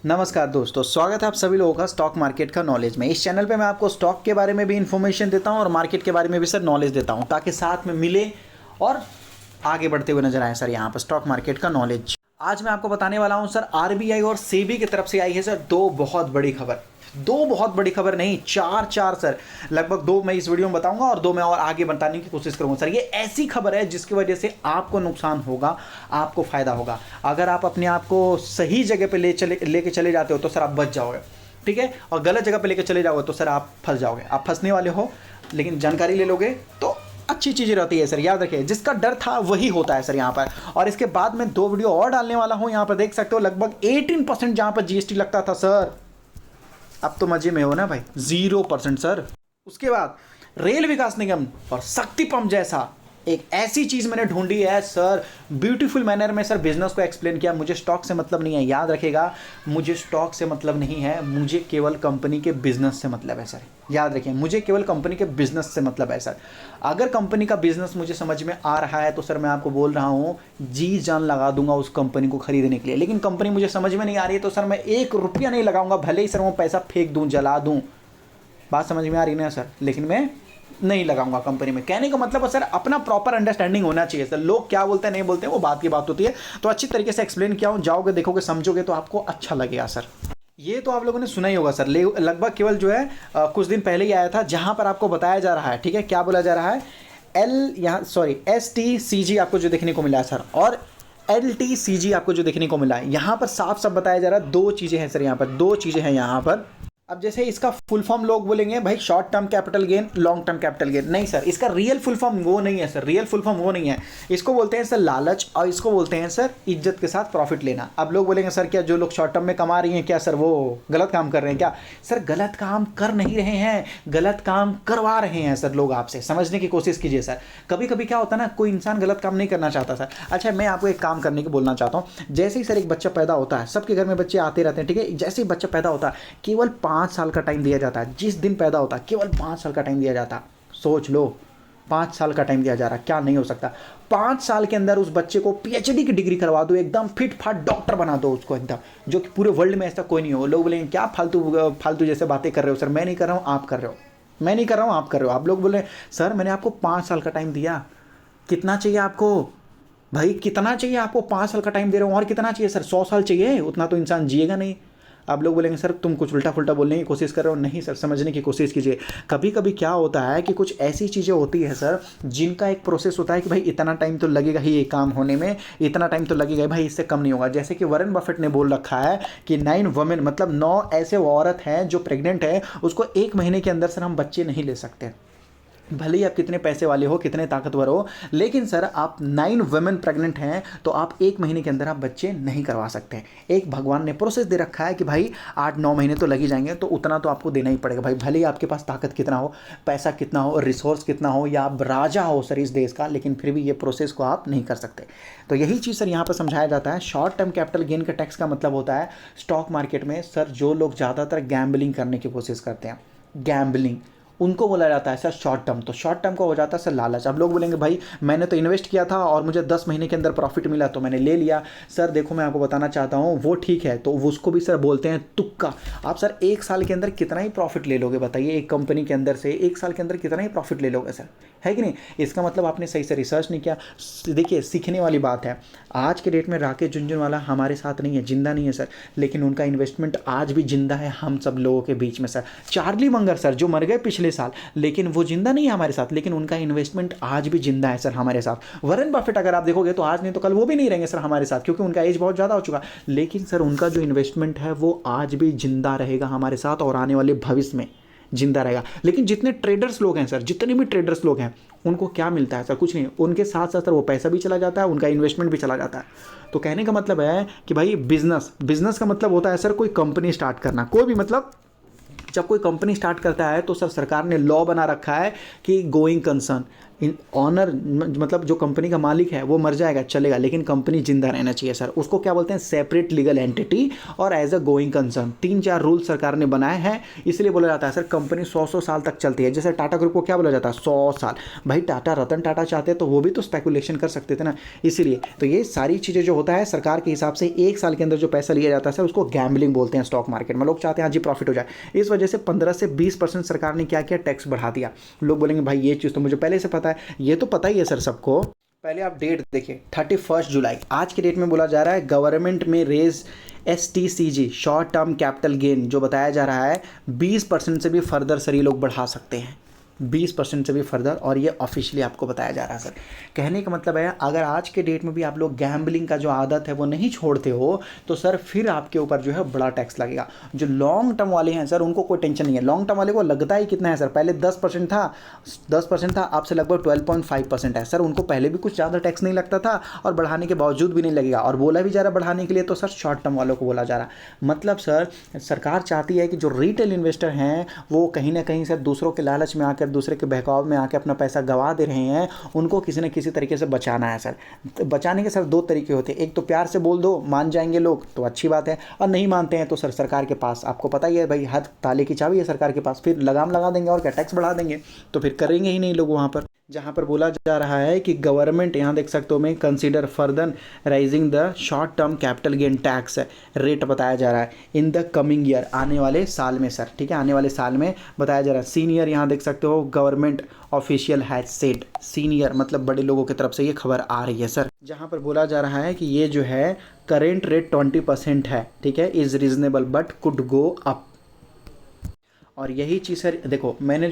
नमस्कार दोस्तों, स्वागत है आप सभी लोगों का स्टॉक मार्केट का नॉलेज में। इस चैनल पे मैं आपको स्टॉक के बारे में भी इन्फॉर्मेशन देता हूं और मार्केट के बारे में भी सर नॉलेज देता हूं, ताकि साथ में मिले और आगे बढ़ते हुए नजर आए सर यहाँ पर स्टॉक मार्केट का नॉलेज। आज मैं आपको बताने वाला हूं सर, आरबीआई और सेबी की तरफ से आई है सर दो बहुत बड़ी खबर। दो बहुत बड़ी खबर नहीं, चार सर, लगभग दो मैं इस वीडियो में बताऊंगा और दो मैं और आगे बताने की कोशिश करूंगा सर। ये ऐसी खबर है जिसकी वजह से आपको नुकसान होगा, आपको फायदा होगा। अगर आप अपने आप को सही जगह पे लेके चले जाते हो तो सर आप बच जाओगे, ठीक है। और गलत जगह पे लेके चले जाओगे तो सर आप फंस जाओगे, आप फंसने वाले हो। लेकिन जानकारी ले लोगे तो अच्छी चीज़ें रहती है सर, याद रखिए। जिसका डर था वही होता है सर यहाँ पर। और इसके बाद मैं दो वीडियो और डालने वाला हूँ, यहाँ पर देख सकते हो लगभग 18% जहाँ पर जीएसटी लगता था सर, अब तो मजे में हो ना भाई, 0% सर। उसके बाद रेल विकास निगम और शक्ति पंप जैसा एक ऐसी चीज मैंने ढूंढी है सर, ब्यूटीफुल मैनर में सर बिजनेस को एक्सप्लेन किया। मुझे स्टॉक से मतलब नहीं है, याद रखिएगा, मुझे स्टॉक से मतलब नहीं है, मुझे केवल कंपनी के बिजनेस से मतलब है सर। याद रखिए, मुझे केवल कंपनी के बिजनेस से मतलब है सर। अगर कंपनी का बिजनेस मुझे समझ में आ रहा है तो सर मैं आपको बोल रहा हूँ, जी जान लगा दूंगा उस कंपनी को खरीदने के लिए। लेकिन कंपनी मुझे समझ में नहीं आ रही है तो सर मैं 1 रुपया नहीं लगाऊंगा, भले ही सर वो पैसा फेंक दूं, जला दूं। बात समझ में आ रही ना सर, लेकिन मैं नहीं लगाऊंगा कंपनी में। कहने का मतलब है सर, अपना प्रॉपर अंडरस्टैंडिंग होना चाहिए सर। लोग क्या बोलते हैं नहीं बोलते हैं वो बात की बात होती है। तो अच्छी तरीके से एक्सप्लेन किया हूं, जाओगे देखोगे समझोगे तो आपको अच्छा लगेगा सर। ये तो आप लोगों ने सुना ही होगा सर, लगभग केवल जो है कुछ दिन पहले ही आया था, जहां पर आपको बताया जा रहा है, ठीक है, क्या बोला जा रहा है, STCG आपको जो देखने को मिला है सर, और LTCG आपको जो देखने को मिला है। यहां पर साफ साफ बताया जा रहा है, दो चीजें हैं सर, यहां पर दो चीजें हैं यहां पर। अब जैसे इसका फुल फॉर्म लोग बोलेंगे भाई short term capital gain, long term capital gain. नहीं सर, इसका रियल फुल फॉर्म वो नहीं है सर, रियल फुल फॉर्म वो नहीं है। इसको बोलते हैं सर लालच, और इसको बोलते हैं सर इज्जत के साथ प्रॉफिट लेना। अब लोग बोलेंगे सर क्या जो लोग शॉर्ट टर्म में कमा रही हैं क्या सर वो गलत काम कर रहे हैं क्या? सर गलत काम कर नहीं रहे हैं, गलत काम करवा रहे हैं सर लोग आपसे। समझने की कोशिश कीजिए सर। कभी कभी क्या होता है ना, कोई इंसान गलत काम नहीं करना चाहता सर। अच्छा, मैं आपको एक काम करने की बोलना चाहता हूँ। जैसे ही सर एक बच्चा पैदा होता है, सबके घर में बच्चे आते रहते हैं, ठीक है। जैसे ही बच्चा पैदा होता है, केवल 5 साल का टाइम दिया जाता है। जिस दिन पैदा होता है केवल 5 साल का टाइम दिया जाता है। सोच लो, 5 साल का टाइम दिया जा रहा है, क्या नहीं हो सकता। 5 साल के अंदर उस बच्चे को PhD की डिग्री करवा दो, एकदम फिट फाट डॉक्टर बना दो उसको एकदम, जो कि पूरे वर्ल्ड में ऐसा कोई नहीं हो। लोग बोलेंगे क्या फालतू जैसे बातें कर रहे हो सर। मैं नहीं कर रहा हूँ, आप कर रहे हो। मैं नहीं कर रहा हूँ, आप कर रहे हो। आप लोग बोले सर मैंने आपको 5 साल का टाइम दिया, कितना चाहिए आपको भाई, कितना चाहिए आपको? 5 साल का टाइम दे रहा हूँ, और कितना चाहिए सर? 100 साल चाहिए? उतना तो इंसान जिएगा नहीं। आप लोग बोलेंगे सर तुम कुछ उल्टा फुल्टा बोलने की कोशिश कर रहे हो। नहीं सर, समझने की कोशिश कीजिए। कभी कभी क्या होता है कि कुछ ऐसी चीज़ें होती है सर, जिनका एक प्रोसेस होता है कि भाई इतना टाइम तो लगेगा ही ये काम होने में, इतना टाइम तो लगेगा भाई, इससे कम नहीं होगा। जैसे कि वॉरेन बफेट ने बोल रखा है कि 9 वुमेन, मतलब 9 ऐसे औरत हैं जो प्रेग्नेंट है, उसको 1 महीने के अंदर सर हम बच्चे नहीं ले सकते। भले ही आप कितने पैसे वाले हो, कितने ताकतवर हो, लेकिन सर आप 9 वुमेन प्रेग्नेंट हैं तो आप 1 महीने के अंदर आप बच्चे नहीं करवा सकते। एक भगवान ने प्रोसेस दे रखा है कि भाई 8-9 महीने तो लग ही जाएंगे, तो उतना तो आपको देना ही पड़ेगा भाई। भले ही आपके पास ताकत कितना हो, पैसा कितना हो, रिसोर्स कितना हो, या आप राजा हो सर इस देश का, लेकिन फिर भी ये प्रोसेस को आप नहीं कर सकते। तो यही चीज़ सर यहाँ पर समझाया जाता है। शॉर्ट टर्म कैपिटल गेन का टैक्स का मतलब होता है स्टॉक मार्केट में सर जो लोग ज़्यादातर गैम्बलिंग करने की कोशिश करते हैं, गैम्बलिंग, उनको बोला जाता है सर शॉर्ट टर्म। तो शॉर्ट टर्म का हो जाता है सर लालच। अब लोग बोलेंगे भाई मैंने तो इन्वेस्ट किया था और मुझे 10 महीने के अंदर प्रॉफिट मिला तो मैंने ले लिया। सर देखो मैं आपको बताना चाहता हूँ, वो ठीक है, तो उसको भी सर बोलते हैं तुक्का। आप सर 1 साल के अंदर कितना ही प्रॉफिट ले लोगे बताइए? एक कंपनी के अंदर से 1 साल के अंदर कितना ही प्रॉफिट ले लोगे सर, है कि नहीं? इसका मतलब आपने सही से रिसर्च नहीं किया। देखिए सीखने वाली बात है। आज के डेट में राकेश झुनझुनवाला हमारे साथ नहीं है, जिंदा नहीं है सर, लेकिन उनका इन्वेस्टमेंट आज भी जिंदा है हम सब लोगों के बीच में सर। चार्ली मंगर सर जो मर गए पिछले साल, लेकिन वो जिंदा नहीं है हमारे साथ, लेकिन उनका इन्वेस्टमेंट आज भी जिंदा है सर हमारे साथ। वॉरेन बफेट अगर आप देखोगे तो आज नहीं तो कल वो भी नहीं रहेंगे सर हमारे साथ, क्योंकि उनका एज बहुत ज़्यादा हो चुका, लेकिन सर उनका जो इन्वेस्टमेंट है वो आज भी जिंदा रहेगा हमारे साथ और आने वाले भविष्य में जिंदा रहेगा। लेकिन जितने ट्रेडर्स लोग हैं सर, जितने भी ट्रेडर्स लोग हैं, उनको क्या मिलता है सर? कुछ नहीं। उनके साथ साथ सर वो पैसा भी चला जाता है, उनका इन्वेस्टमेंट भी चला जाता है। तो कहने का मतलब है कि भाई बिजनेस का मतलब होता है सर कोई कंपनी स्टार्ट करना। कोई भी मतलब जब कोई कंपनी स्टार्ट करता है तो सर सरकार ने लॉ बना रखा है कि गोइंग कंसर्न, ऑनर मतलब जो कंपनी का मालिक है वो मर जाएगा चलेगा, लेकिन कंपनी जिंदा रहना चाहिए सर। उसको क्या बोलते हैं, सेपरेट लीगल एंटिटी और as a going concern. 3-4 rule सरकार ने बनाए हैं, इसलिए बोला जाता है सर कंपनी 100 साल तक चलती है। जैसे टाटा ग्रुप को क्या बोला जाता है, 100 साल। भाई टाटा, रतन टाटा चाहते तो वो भी तो स्पेकुलेशन कर सकते थे ना, इसीलिए तो ये सारी चीज़ें जो होता है सरकार के हिसाब से 1 साल के अंदर जो पैसा लिया जाता है सर उसको गैम्बलिंग बोलते हैं स्टॉक मार्केट में। लोग चाहते हैं हाँ जी प्रॉफिट हो जाए, इस वजह से 15 से 20% सरकार ने क्या किया, टैक्स बढ़ा दिया। लोग बोलेंगे भाई ये चीज़ तो मुझे पहले से पता है, ये तो पता ही है सर सबको। पहले आप डेट देखिए 31 जुलाई, आज के डेट में बोला जा रहा है गवर्नमेंट में raise STCG short term capital gain जो बताया जा रहा है 20% से भी फर्दर सर ये लोग बढ़ा सकते हैं, 20% से भी फर्दर, और ये ऑफिशियली आपको बताया जा रहा है सर। कहने का मतलब है अगर आज के डेट में भी आप लोग गैम्बलिंग का जो आदत है वो नहीं छोड़ते हो तो सर फिर आपके ऊपर जो है बड़ा टैक्स लगेगा। जो लॉन्ग टर्म वाले हैं सर उनको कोई टेंशन नहीं है। लॉन्ग टर्म वाले को लगता ही कितना है सर, पहले 10% था, अब से लगभग 12.5% है सर। उनको पहले भी कुछ ज़्यादा टैक्स नहीं लगता था और बढ़ाने के बावजूद भी नहीं लगेगा, और बोला भी जा रहा बढ़ाने के लिए तो सर शॉर्ट टर्म वालों को बोला जा रहा। मतलब सर सरकार चाहती है कि जो रिटेल इन्वेस्टर हैं वो कहीं ना कहीं सर दूसरों के लालच में आकर, दूसरे के बहकाव में आके अपना पैसा गंवा दे रहे हैं, उनको किसी न किसी तरीके से बचाना है सर। बचाने के सर 2 तरीके होते हैं, एक तो प्यार से बोल दो, मान जाएंगे लोग तो अच्छी बात है, और नहीं मानते हैं तो सर सरकार के पास आपको पता ही है भाई, हर ताले की चाबी है सरकार के पास, फिर लगाम लगा देंगे और क्या, टैक्स बढ़ा देंगे, तो फिर करेंगे ही नहीं लोग वहाँ पर। जहाँ पर बोला जा रहा है कि गवर्नमेंट, यहाँ देख सकते हो मैं, consider further rising the short term capital gain tax rate बताया जा रहा है इन द कमिंग ईयर, आने वाले साल में सर, ठीक है, आने वाले साल में बताया जा रहा है। सीनियर यहाँ देख सकते हो government official has said, senior मतलब बड़े लोगों की तरफ से ये खबर आ रही है सर, जहाँ पर बोला जा रहा है कि ये जो है करेंट रेट 20% है, ठीक है, is reasonable but could go up. और यही चीज़ सर देखो मैं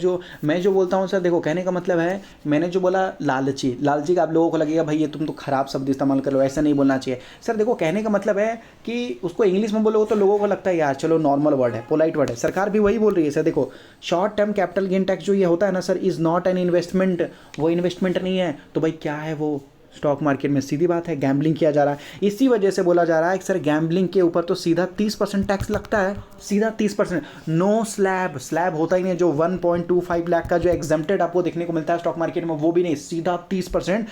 जो बोलता हूँ सर, देखो कहने का मतलब है, मैंने जो बोला लालची का आप लोगों को लगेगा भाई ये तुम तो खराब शब्द इस्तेमाल कर लो, ऐसा नहीं बोलना चाहिए सर। देखो कहने का मतलब है कि उसको इंग्लिश में बोलोगे तो लोगों को लगता है यार चलो नॉर्मल वर्ड है, पोलाइट वर्ड है, सरकार भी वही बोल रही है सर। देखो short term capital gain tax जो ये होता है ना sir, is not an investment, वो इन्वेस्टमेंट नहीं है, तो भाई क्या है वो, स्टॉक मार्केट में सीधी बात है गैम्बलिंग किया जा रहा है। इसी वजह से बोला जा रहा है कि सर गैम्बलिंग के ऊपर तो सीधा 30% टैक्स लगता है, सीधा 30%। नो स्लैब होता ही नहीं, जो 1.25 लाख का जो एग्जम्प्टेड आपको देखने को मिलता है स्टॉक मार्केट में वो भी नहीं, सीधा 30%,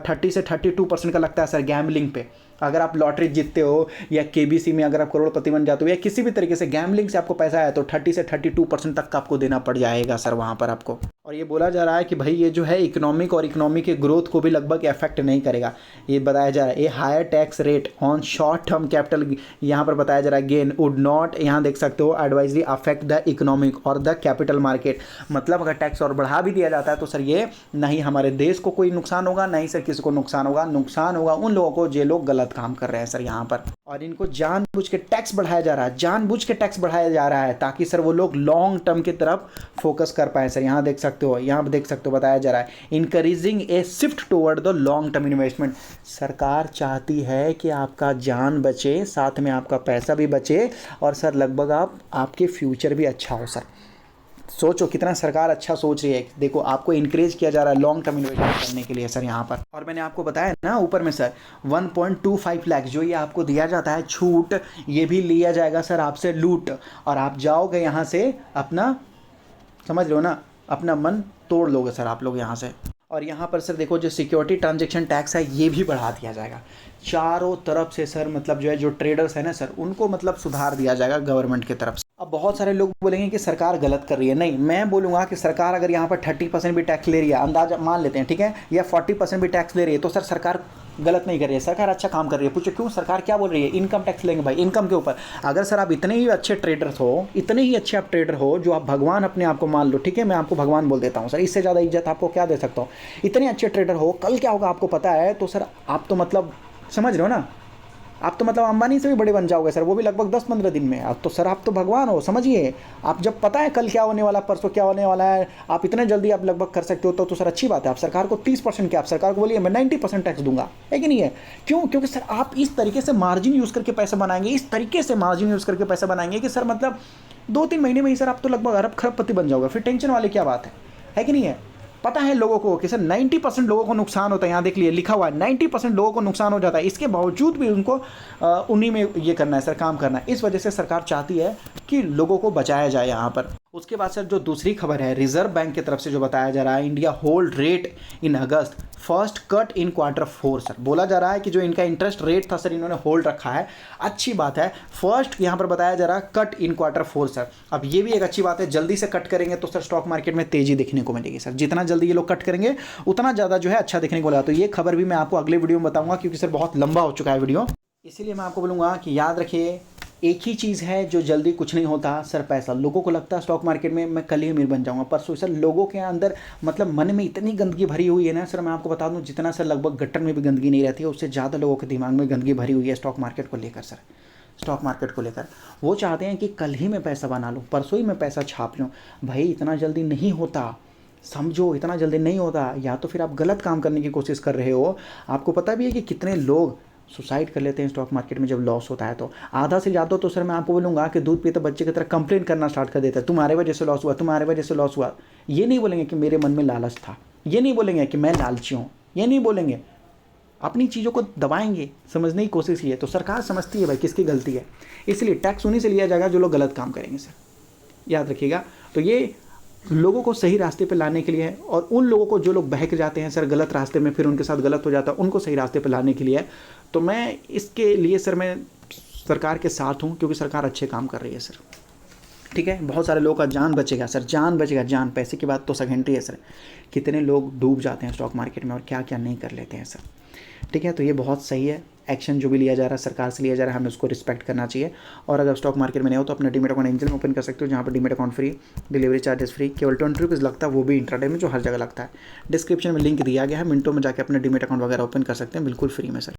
30 से 32% का लगता है सर गैम्बलिंग पे। अगर आप लॉटरी जीतते हो या KBC में अगर आप करोड़पति बन जाते हो या किसी भी तरीके से गैम्बलिंग से आपको पैसा आया तो 30 से 32% तक का आपको देना पड़ जाएगा सर वहाँ पर आपको। और ये बोला जा रहा है कि भाई ये जो है इकोनॉमिक और इकोनॉमी के ग्रोथ को भी लगभग इफेक्ट नहीं करेगा, ये बताया जा रहा है। ये higher tax rate on short term capital, यहाँ पर बताया जा रहा है गेन वुड नॉट, यहाँ देख सकते हो एडवाइजली अफेक्ट द इकोनॉमिक और द कैपिटल मार्केट। मतलब अगर टैक्स और बढ़ा भी दिया जाता है तो सर ये नहीं हमारे देश को कोई नुकसान होगा, नहीं सर किसी को नुकसान होगा, नुकसान होगा उन लोगों को जो लोग गलत काम कर रहे हैं सर यहाँ पर। और इनको जानबूझ के टैक्स बढ़ाया जा रहा है, जानबूझ के टैक्स बढ़ाया जा रहा है ताकि सर वो लोग लॉन्ग टर्म की तरफ फोकस कर पाए सर। यहाँ देख सकते हो, यहाँ देख सकते हो बताया जा रहा है encouraging A shift toward the long term investment. सरकार चाहती है कि आपका जान बचे, साथ में आपका पैसा भी बचे, और सर लगभग आपके फ्यूचर भी अच्छा हो सर। सोचो कितना सरकार अच्छा सोच रही है। देखो आपको इंकरेज किया जा रहा है लॉन्ग टर्म इन्वेस्टमेंट करने के लिए सर यहाँ पर। और मैंने आपको बताया ना ऊपर में सर 1.25 लाख जो ये आपको दिया जाता है छूट, ये भी लिया जाएगा सर आपसे लूट, और आप जाओगे यहाँ से अपना, समझ रहे हो ना, अपना मन तोड़ लोगे सर आप लोग यहाँ से। और यहाँ पर सर देखो जो सिक्योरिटी ट्रांजैक्शन टैक्स है ये भी बढ़ा दिया जाएगा चारों तरफ से सर। मतलब जो है जो ट्रेडर्स है ना सर उनको मतलब सुधार दिया जाएगा गवर्नमेंट की तरफ से। अब बहुत सारे लोग बोलेंगे कि सरकार गलत कर रही है, नहीं मैं बोलूँगा कि सरकार अगर यहाँ पर 30% भी टैक्स ले रही है, अंदाजा मान लेते हैं ठीक है, या 40% भी टैक्स ले रही है तो सर सरकार गलत नहीं कर रही है, सरकार अच्छा काम कर रही है। पूछो क्यों, सरकार क्या बोल रही है, इनकम टैक्स लेंगे भाई, इनकम के ऊपर। अगर सर आप इतने ही अच्छे ट्रेडर्स हो, इतने ही अच्छे आप ट्रेडर हो जो आप भगवान अपने आप को मान लो, ठीक है, मैं आपको भगवान बोल देता हूँ सर, इससे ज़्यादा इज्जत आपको क्या दे सकता हूँ। इतने अच्छे ट्रेडर हो, कल क्या होगा आपको पता है, तो सर आप तो मतलब समझ रहे हो ना, आप तो मतलब अंबानी से भी बड़े बन जाओगे सर, वो भी लगभग 10-15 दिन में। आप तो सर आप तो भगवान हो, समझिए। आप जब पता है कल क्या होने वाला, परसों क्या होने वाला है, आप इतने जल्दी आप लगभग कर सकते हो तो सर अच्छी बात है। आप सरकार को 30% क्या, आप सरकार को बोलिए मैं 90% टैक्स दूंगा, है कि नहीं है। क्यों, क्योंकि सर आप इस तरीके से मार्जिन यूज़ करके पैसा बनाएंगे, इस तरीके से मार्जिन यूज़ करके पैसा बनाएंगे कि सर मतलब 2-3 महीने में ही सर आप तो लगभग अरब खरबपति बन जाओगे। फिर टेंशन वाली क्या बात है कि नहीं है। पता है लोगों को कि सर 90% लोगों को नुकसान होता है, यहाँ देख लिए लिखा हुआ है 90% लोगों को नुकसान हो जाता है, इसके बावजूद भी उनको उन्हीं में ये करना है सर, काम करना है। इस वजह से सरकार चाहती है कि लोगों को बचाया जाए यहाँ पर। उसके बाद सर जो दूसरी खबर है रिजर्व बैंक की तरफ से जो बताया जा रहा है, India hold rate in August, first cut in Q4। Sir बोला जा रहा है कि जो इनका इंटरेस्ट रेट था सर इन्होंने होल्ड रखा है, अच्छी बात है। फर्स्ट यहाँ पर बताया जा रहा है कट इन Q4 सर। अब ये भी एक अच्छी बात है, जल्दी से कट करेंगे तो सर स्टॉक मार्केट में तेजी देखने को मिलेगी सर। जितना जल्दी ये लोग कट करेंगे उतना ज़्यादा जो है अच्छा देखने को मिलेगा। तो ये खबर भी मैं आपको अगले वीडियो में बताऊंगा, क्योंकि सर बहुत लंबा हो चुका है वीडियो, इसीलिए मैं आपको बोलूँगा कि याद रखिए एक ही चीज़ है जो जल्दी कुछ नहीं होता सर, पैसा। लोगों को लगता है स्टॉक मार्केट में मैं कल ही अमीर बन जाऊंगा, परसों। सर लोगों के अंदर मतलब मन में इतनी गंदगी भरी हुई है ना सर, मैं आपको बता दूं जितना सर लगभग गटर में भी गंदगी नहीं रहती है, उससे ज़्यादा लोगों के दिमाग में गंदगी भरी हुई है स्टॉक मार्केट को लेकर सर। स्टॉक मार्केट को लेकर वो चाहते हैं कि कल ही मैं पैसा बना लूँ, परसों ही मैं पैसा छाप लूँ। भाई इतना जल्दी नहीं होता, समझो, इतना जल्दी नहीं होता। या तो फिर आप गलत काम करने की कोशिश कर रहे हो। आपको पता भी है कि कितने लोग सुसाइड कर लेते हैं स्टॉक मार्केट में जब लॉस होता है। तो आधा से ज़्यादा तो सर मैं आपको बोलूँगा कि दूध पीते बच्चे की तरह कंप्लेन करना स्टार्ट कर देता है, तुम्हारे वजह से लॉस हुआ, तुम्हारे वजह से लॉस हुआ। ये नहीं बोलेंगे कि मेरे मन में लालच था, ये नहीं बोलेंगे कि मैं लालची हूँ, ये नहीं बोलेंगे, अपनी चीज़ों को दबाएंगे, समझने की कोशिश की है। तो सरकार समझती है भाई किसकी गलती है, इसलिए टैक्स उन्हीं से लिया जाएगा जो लोग गलत काम करेंगे सर, याद रखिएगा। तो ये लोगों को सही रास्ते पे लाने के लिए है, और उन लोगों को जो लोग बहक जाते हैं सर गलत रास्ते में, फिर उनके साथ गलत हो जाता है, उनको सही रास्ते पे लाने के लिए है। तो मैं इसके लिए सर मैं सरकार के साथ हूँ, क्योंकि सरकार अच्छे काम कर रही है सर, ठीक है। बहुत सारे लोगों का जान बचेगा सर, जान बचेगा, जान। पैसे की बात तो सेकेंडरी है सर। कितने लोग डूब जाते हैं स्टॉक मार्केट में और क्या क्या नहीं कर लेते हैं सर, ठीक है। तो ये बहुत सही है, एक्शन जो भी लिया जा रहा है सरकार से लिया जा रहा है, हमें उसको रिस्पेक्ट करना चाहिए। और अगर स्टॉक मार्केट में नहीं हो तो अपना डीमेट अकाउंट एंजल में ओपन कर सकते हो, जहाँ पर demat account free, delivery charges free, केवल 20 रुपीज़ लगता है, वो भी इंट्राडे में, जो हर जगह लगता है। डिस्क्रिप्शन में लिंक दिया गया है, मिनटों में जाकर अपना डीमेट अकाउंट वगैरह ओपन कर सकते हैं बिल्कुल फ्री में सर।